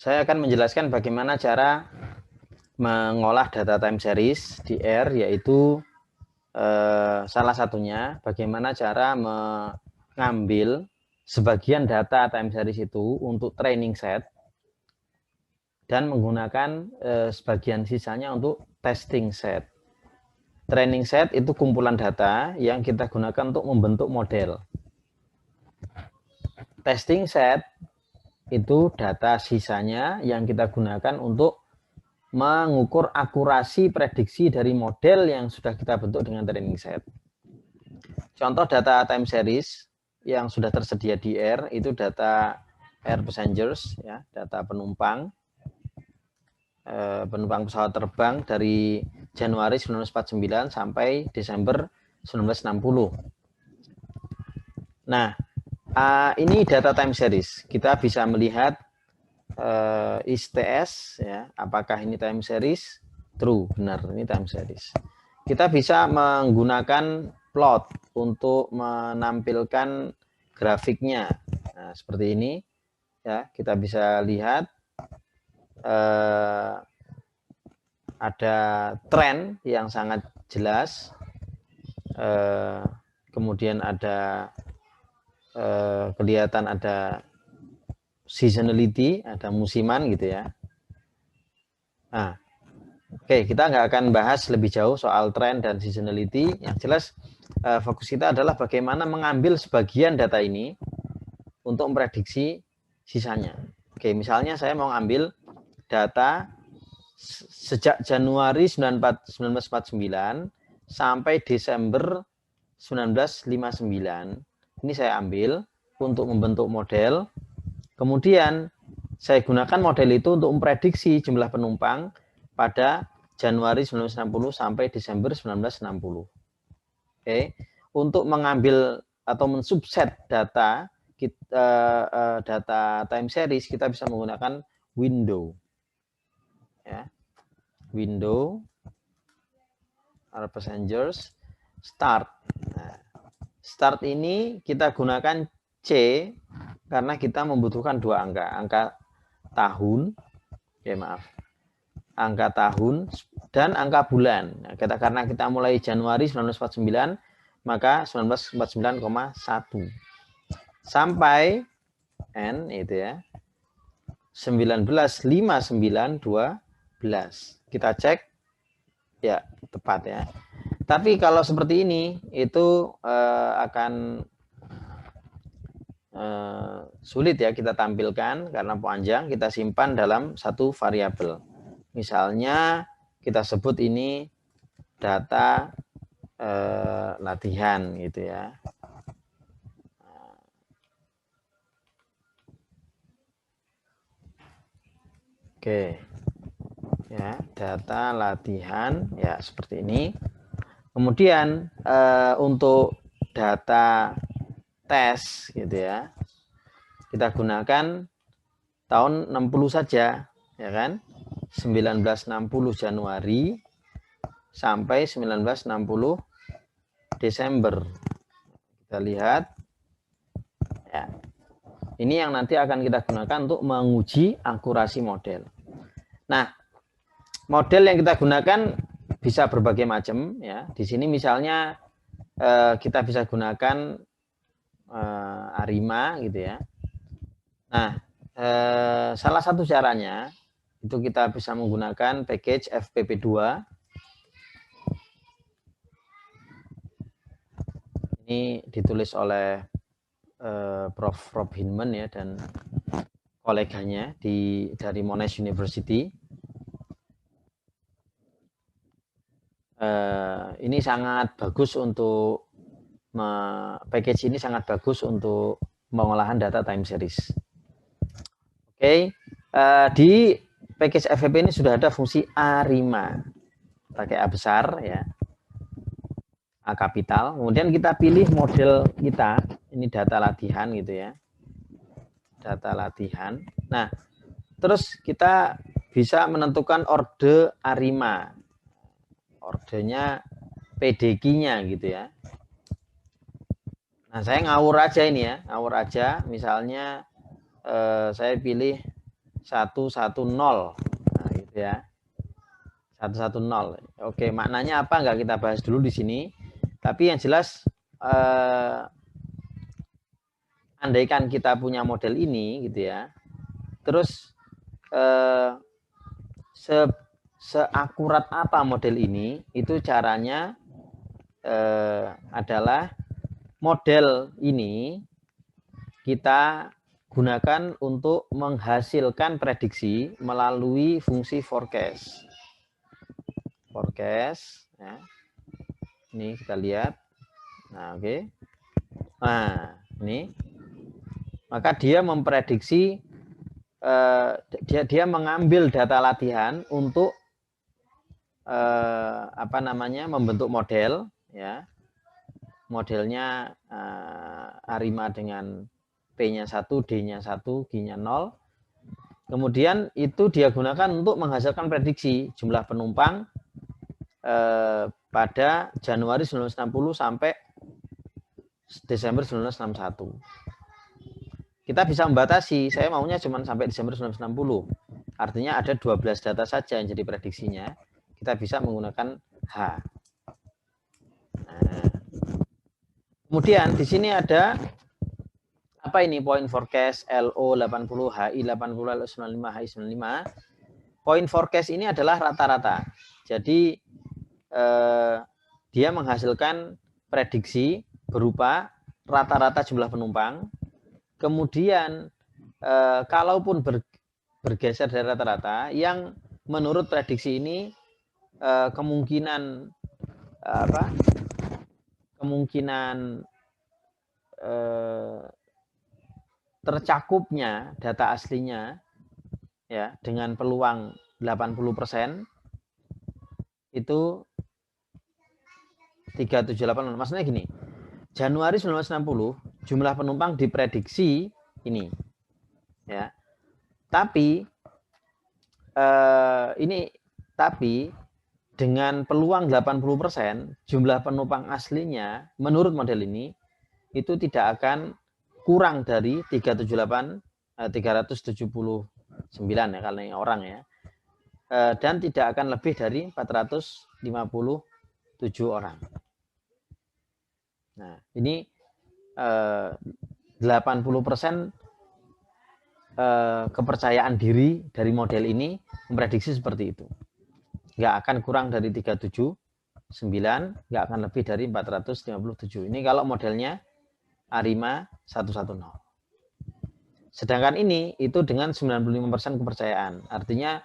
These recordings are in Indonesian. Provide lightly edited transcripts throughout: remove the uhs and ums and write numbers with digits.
saya akan menjelaskan bagaimana cara mengolah data time series di R, yaitu salah satunya bagaimana cara mengambil sebagian data time series itu untuk training set dan menggunakan sebagian sisanya untuk testing set. Training set itu kumpulan data yang kita gunakan untuk membentuk model. Testing set itu data sisanya yang kita gunakan untuk mengukur akurasi prediksi dari model yang sudah kita bentuk dengan training set. Contoh data time series yang sudah tersedia di R itu data air passengers, ya, data penumpang pesawat terbang dari Januari 1949 sampai Desember 1960. Nah, ini data time series. Kita bisa melihat ISTS, ya, apakah ini time series? True, benar, ini time series. Kita bisa menggunakan plot untuk menampilkan grafiknya. Nah, seperti ini, ya, kita bisa lihat ada tren yang sangat jelas. Kemudian ada kelihatan ada seasonality, ada musiman gitu ya. Nah, oke, kita nggak akan bahas lebih jauh soal tren dan seasonality. Yang jelas fokus kita adalah bagaimana mengambil sebagian data ini untuk memprediksi sisanya. Oke, misalnya saya mau ngambil data sejak Januari 1949 sampai Desember 1959. Ini saya ambil untuk membentuk model. Kemudian saya gunakan model itu untuk memprediksi jumlah penumpang pada Januari 1960 sampai Desember 1960. Oke, untuk mengambil atau mensubset data data time series kita bisa menggunakan window. Ya. Window air passengers start. Nah, start ini kita gunakan C karena kita membutuhkan dua angka tahun, ya maaf, angka tahun dan angka bulan. Nah, karena kita mulai Januari 1949, maka 1949,1 sampai N itu ya 195912. Kita cek, ya tepat ya. Tapi kalau seperti ini itu akan sulit ya kita tampilkan karena panjang. Kita simpan dalam satu variabel. Misalnya kita sebut ini data latihan gitu ya. Oke, ya, data latihan ya seperti ini. Kemudian untuk data tes gitu ya, kita gunakan tahun 60 saja, ya kan? 1960 Januari sampai 1960 Desember. Kita lihat ya. Ini yang nanti akan kita gunakan untuk menguji akurasi model. Nah, model yang kita gunakan bisa berbagai macam ya. Di sini misalnya kita bisa gunakan ARIMA gitu ya. Nah, salah satu caranya itu kita bisa menggunakan package FPP2. Ini ditulis oleh Prof. Rob Hinman ya dan koleganya dari Monash University. Ini sangat bagus untuk package ini sangat bagus untuk pengolahan data time series. Oke, di package FPP ini sudah ada fungsi ARIMA pakai A besar ya, A kapital. Kemudian kita pilih model kita, ini data latihan gitu ya, data latihan. Nah, terus kita bisa menentukan orde ARIMA, ordenya PDQ-nya gitu ya. Nah, saya ngawur aja ini ya, ngawur aja. Misalnya saya pilih 110. Nah, gitu ya. 110. Oke, maknanya apa nggak kita bahas dulu di sini. Tapi yang jelas andaikan kita punya model ini gitu ya. Terus seakurat apa model ini? Itu caranya adalah model ini kita gunakan untuk menghasilkan prediksi melalui fungsi forecast. Forecast, ya. Ini kita lihat. Nah, oke. Nah, ini. Maka dia memprediksi, dia mengambil data latihan untuk membentuk model, ya. Modelnya ARIMA dengan P-nya 1, D-nya 1, G-nya 0. Kemudian itu dia gunakan untuk menghasilkan prediksi jumlah penumpang pada Januari 1960 sampai Desember 1961. Kita bisa membatasi, saya maunya cuma sampai Desember 1960. Artinya ada 12 data saja yang jadi prediksinya. Kita bisa menggunakan H. Nah. Kemudian di sini ada apa ini point forecast LO 80, HI 80, LO 95, HI 95. Point forecast ini adalah rata-rata. Jadi dia menghasilkan prediksi berupa rata-rata jumlah penumpang. Kemudian kalaupun bergeser dari rata-rata, yang menurut prediksi ini kemungkinan tercakupnya data aslinya ya dengan peluang 80% itu 378. Maksudnya gini, Januari 1960 jumlah penumpang diprediksi ini ya. Tapi dengan peluang 80% jumlah penumpang aslinya menurut model ini itu tidak akan kurang dari 379 ya kalau orang ya. Dan tidak akan lebih dari 457 orang. Nah, ini 80% kepercayaan diri dari model ini memprediksi seperti itu. Nggak akan kurang dari 379, nggak akan lebih dari 457. Ini kalau modelnya ARIMA 110. Sedangkan ini itu dengan 95% kepercayaan. Artinya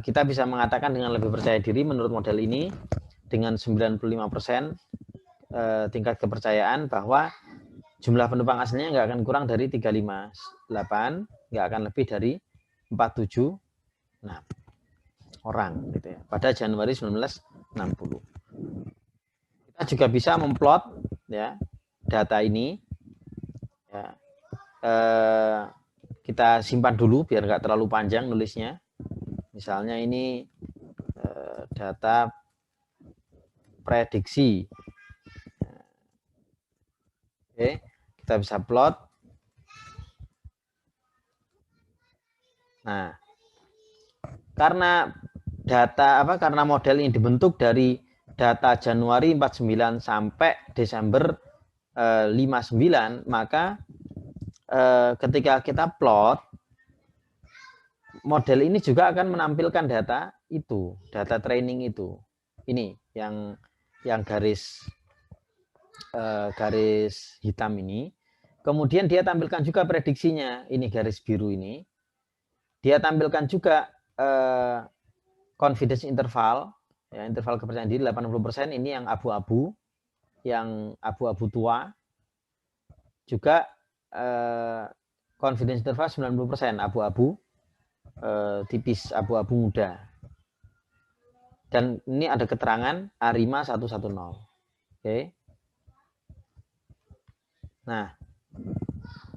kita bisa mengatakan dengan lebih percaya diri menurut model ini dengan 95% tingkat kepercayaan bahwa jumlah penumpang aslinya nggak akan kurang dari 358, nggak akan lebih dari 476 orang gitu ya, pada Januari 1960. Kita juga bisa memplot ya data ini ya. Kita simpan dulu biar nggak terlalu panjang nulisnya. Misalnya ini data prediksi. Oke, kita bisa plot. Nah, karena model ini dibentuk dari data Januari 49 sampai Desember 59, maka ketika kita plot, model ini juga akan menampilkan data itu, data training itu. Ini yang garis hitam ini. Kemudian dia tampilkan juga prediksinya, ini garis biru ini. Dia tampilkan juga confidence interval, ya, interval kepercayaan diri 80%, ini yang abu-abu tua. Juga confidence interval 90%, abu-abu tipis, abu-abu muda. Dan ini ada keterangan ARIMA 110. Oke. Nah,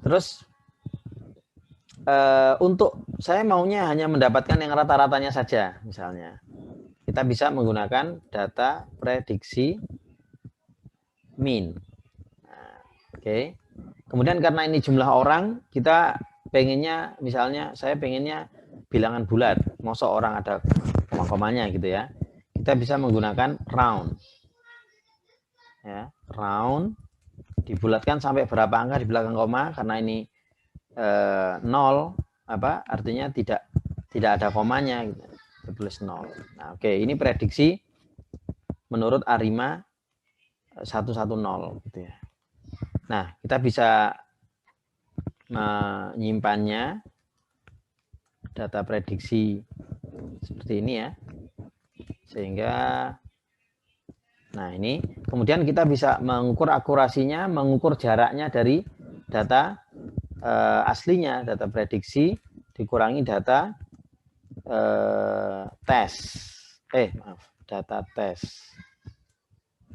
terus untuk saya maunya hanya mendapatkan yang rata-ratanya saja, misalnya. Kita bisa menggunakan data prediksi mean. Nah, oke. Kemudian karena ini jumlah orang, kita pengennya, misalnya saya pengennya bilangan bulat, masa orang ada koma-komanya gitu ya, kita bisa menggunakan round. Ya, round dibulatkan sampai berapa angka di belakang koma, karena ini 0, artinya tidak ada komanya gitu. Tulis 0. Nah, oke, ini prediksi menurut ARIMA 110 gitu ya. Nah, kita bisa menyimpannya data prediksi seperti ini ya. Sehingga nah ini kemudian kita bisa mengukur akurasinya, mengukur jaraknya dari data aslinya, data prediksi dikurangi data data tes.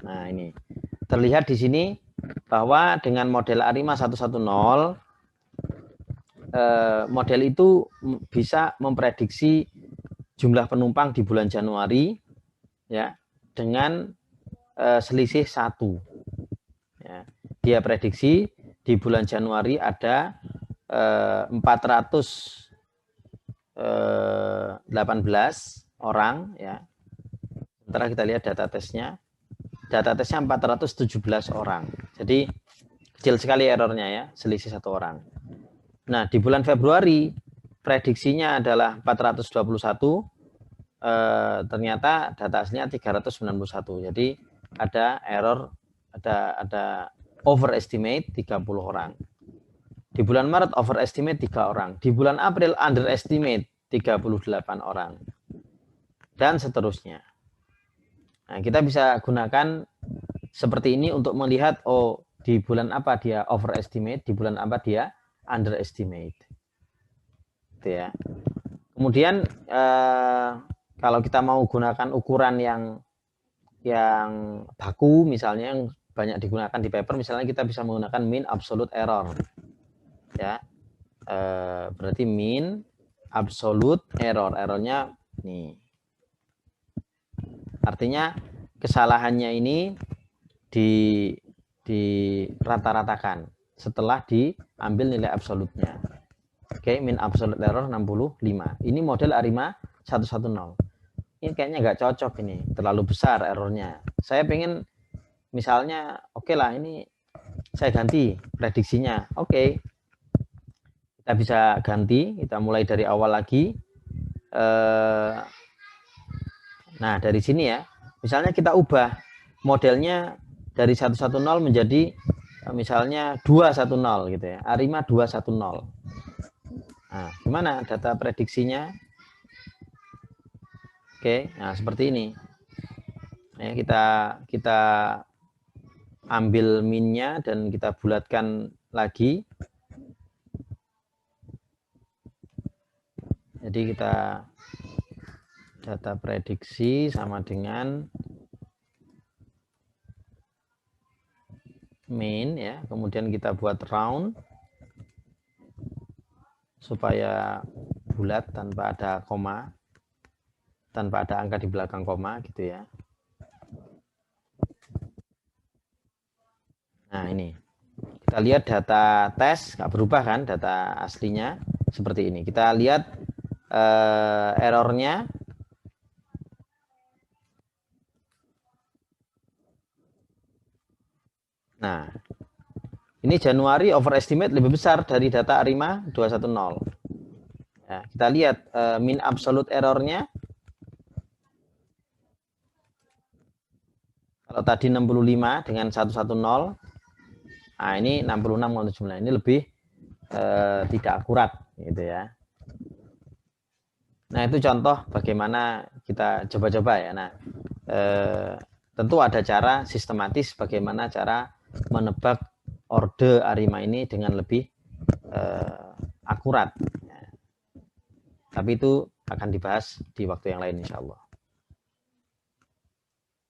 Nah, ini terlihat di sini bahwa dengan model ARIMA 110 model itu bisa memprediksi jumlah penumpang di bulan Januari ya dengan selisih 1. Ya, dia prediksi di bulan Januari ada 418 orang ya. Sementara kita lihat data tesnya 417 orang. Jadi kecil sekali errornya ya, selisih 1 orang. Nah, di bulan Februari prediksinya adalah 421, ternyata data aslinya 391. Jadi ada error, ada overestimate 30 orang. Di bulan Maret overestimate 3 orang. Di bulan April underestimate 38 orang. Dan seterusnya. Nah, kita bisa gunakan seperti ini untuk melihat, oh, di bulan apa dia overestimate, di bulan apa dia underestimate. Gitu ya. Kemudian kalau kita mau gunakan ukuran yang baku, misalnya yang banyak digunakan di paper, misalnya kita bisa menggunakan mean absolute error. Ya, berarti mean absolute error, errornya nih. Artinya kesalahannya ini di rata-ratakan setelah diambil nilai absolutnya. Oke, mean absolute error 65. Ini model ARIMA 110. Ini kayaknya nggak cocok, ini terlalu besar errornya. Saya pengen misalnya, oke lah, ini saya ganti prediksinya. Oke, kita bisa ganti, kita mulai dari awal lagi. Nah, dari sini ya, misalnya kita ubah modelnya dari 110 menjadi misalnya 210 gitu ya, ARIMA 210. Nah, gimana data prediksinya? Oke, nah seperti ini. Ya, kita ambil min-nya dan kita bulatkan lagi. Jadi kita data prediksi sama dengan min ya, kemudian kita buat round supaya bulat tanpa ada koma, tanpa ada angka di belakang koma gitu ya. Nah, ini kita lihat data tes nggak berubah kan, data aslinya seperti ini. Kita lihat errornya. Nah, ini Januari overestimate lebih besar dari data ARIMA 210. Ya, kita lihat mean absolute errornya. Kalau tadi 65 dengan 110, nah ini 66,9. Ini lebih tidak akurat gitu ya. Nah, itu contoh bagaimana kita coba-coba ya. Nah, tentu ada cara sistematis bagaimana cara menebak orde ARIMA ini dengan lebih akurat. Tapi itu akan dibahas di waktu yang lain insya Allah.